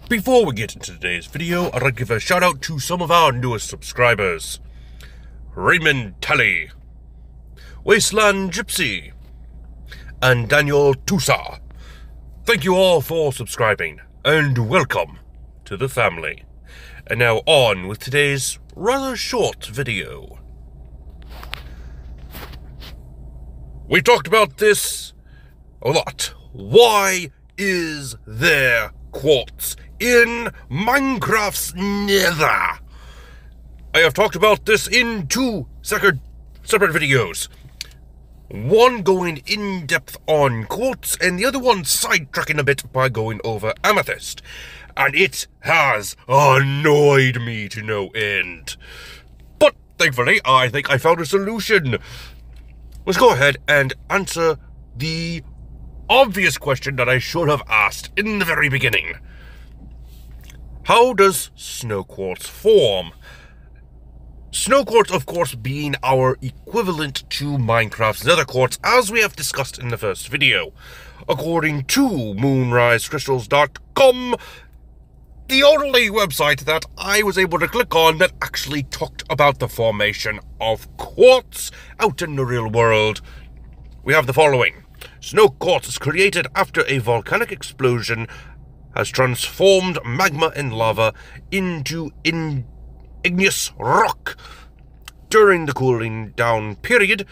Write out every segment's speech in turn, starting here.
Before we get into today's video, I'd like to give a shout out to some of our newest subscribers. Raymond Tully, Wasteland Gypsy, and Daniel Tusa. Thank you all for subscribing, and welcome to the family. And now on with today's rather short video. We talked about this a lot. Why is there quartz in Minecraft's Nether? I have talked about this in two separate videos. One going in depth on quartz and the other one sidetracking a bit by going over amethyst. And it has annoyed me to no end. But thankfully, I think I found a solution. Let's go ahead and answer the obvious question that I should have asked in the very beginning. How does snow quartz form? Snow quartz, of course, being our equivalent to Minecraft's nether quartz, as we have discussed in the first video. According to moonrisecrystals.com, the only website that I was able to click on that actually talked about the formation of quartz out in the real world, we have the following. Snow quartz is created after a volcanic explosion has transformed magma and lava into igneous rock. During the cooling down period,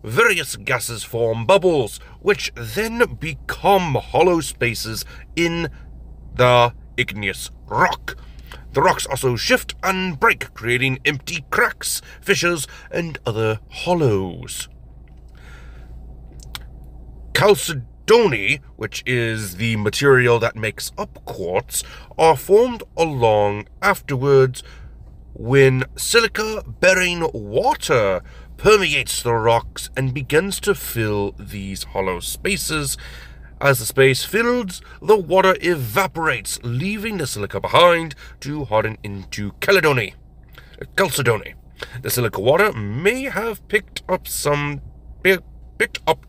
various gases form bubbles, which then become hollow spaces in the igneous rock. The rocks also shift and break, creating empty cracks, fissures, and other hollows. Chalcedony, which is the material that makes up quartz, are formed along afterwards when silica-bearing water permeates the rocks and begins to fill these hollow spaces. As the space fills, the water evaporates, leaving the silica behind to harden into chalcedony. The silica water may have picked up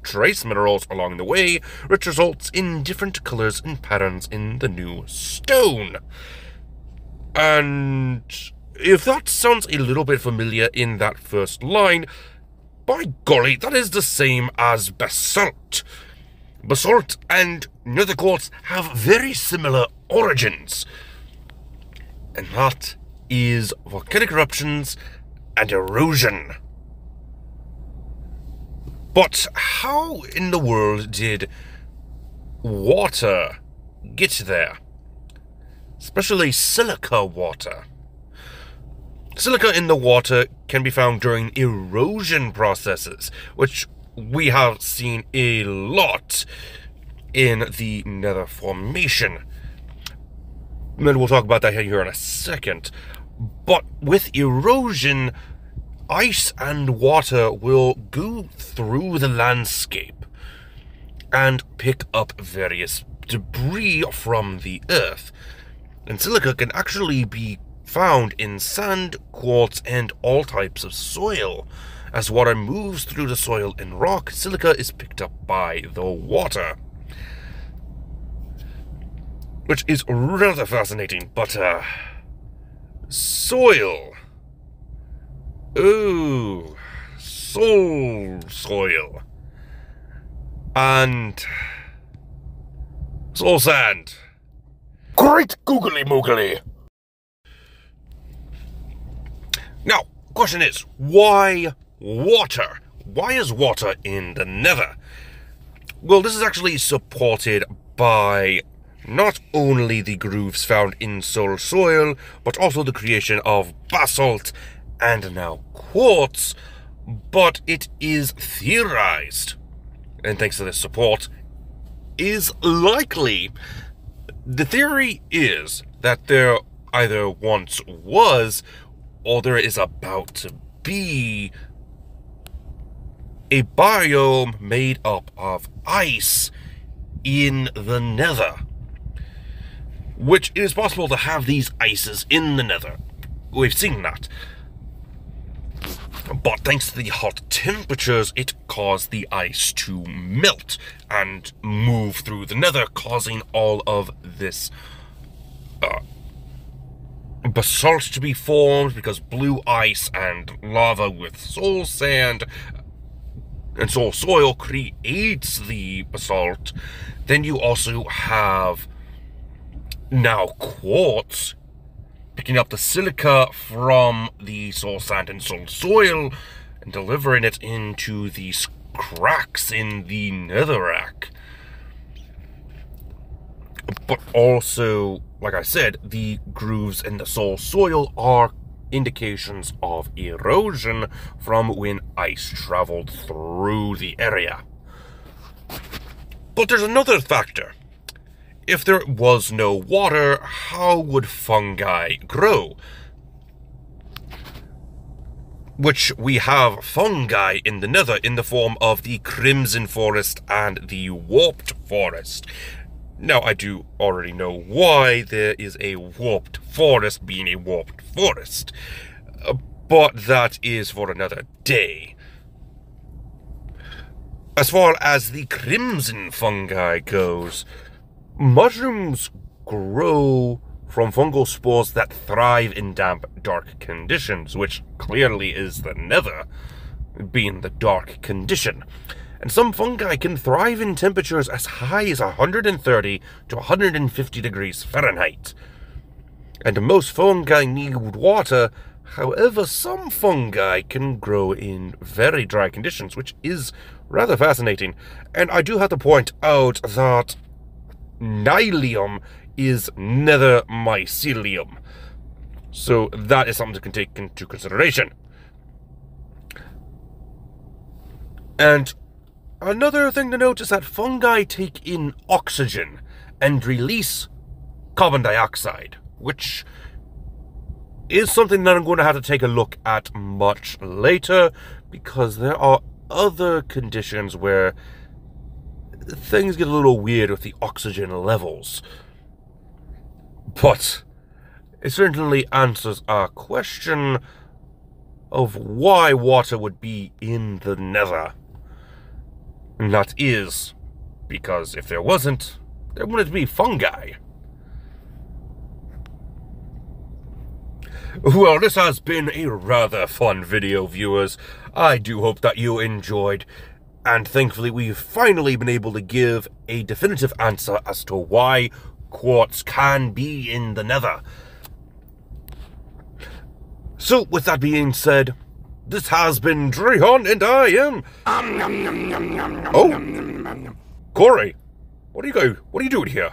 trace minerals along the way, which results in different colors and patterns in the new stone. And if that sounds a little bit familiar in that first line, by golly, that is the same as basalt. Basalt and nether quartz have very similar origins, and that is volcanic eruptions and erosion. But how in the world did water get there? Especially silica water. Silica in the water can be found during erosion processes, which we have seen a lot in the Nether formation. And we'll talk about that here in a second. But with erosion, ice and water will go through the landscape and pick up various debris from the earth. And silica can actually be found in sand, quartz, and all types of soil. As water moves through the soil and rock, silica is picked up by the water. Which is rather fascinating, but, soil. Ooh, soil. And soul sand. Great googly moogly. Now, the question is, why water? Why is water in the Nether? Well, this is actually supported by not only the grooves found in soil, but also the creation of basalt and now quartz, but it is theorized, and thanks to this support, is likely. The theory is that there either once was, or there is about to be, a biome made up of ice in the Nether. Which it is possible to have these ices in the Nether. We've seen that. But thanks to the hot temperatures, it caused the ice to melt and move through the Nether, causing all of this basalt to be formed, because blue ice and lava with soul sand and soul soil creates the basalt. Then you also have now quartz picking up the silica from the soul sand and soul soil and delivering it into these cracks in the netherrack. But also, like I said, the grooves in the soul soil are indications of erosion from when ice traveled through the area. But there's another factor. If there was no water, how would fungi grow? Which we have fungi in the Nether in the form of the Crimson Forest and the Warped Forest. Now, I do already know why there is a warped forest being a warped forest, but that is for another day. As far as the crimson fungi goes, mushrooms grow from fungal spores that thrive in damp, dark conditions, which clearly is the Nether, being the dark condition. And some fungi can thrive in temperatures as high as 130 to 150 degrees Fahrenheit. And most fungi need water. However, some fungi can grow in very dry conditions, which is rather fascinating. And I do have to point out that Nylium is Nether mycelium. So that is something to take into consideration. And another thing to note is that fungi take in oxygen and release carbon dioxide, which is something that I'm going to have to take a look at much later, because there are other conditions where things get a little weird with the oxygen levels. But it certainly answers our question of why water would be in the Nether. And that is because if there wasn't, there wouldn't be fungi. Well, this has been a rather fun video, viewers. I do hope that you enjoyed, and thankfully we've finally been able to give a definitive answer as to why quartz can be in the Nether. So, with that being said, this has been Drehon, and I am... Oh! Corey! What are you doing here?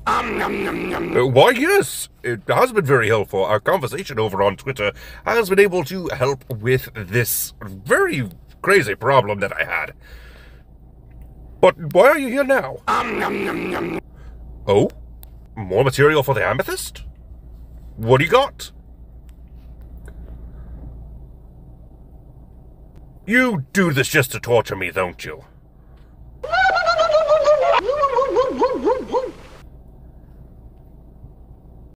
Why, yes, it has been very helpful. Our conversation over on Twitter has been able to help with this very crazy problem that I had. But why are you here now? Oh? More material for the amethyst? What do you got? You do this just to torture me, don't you?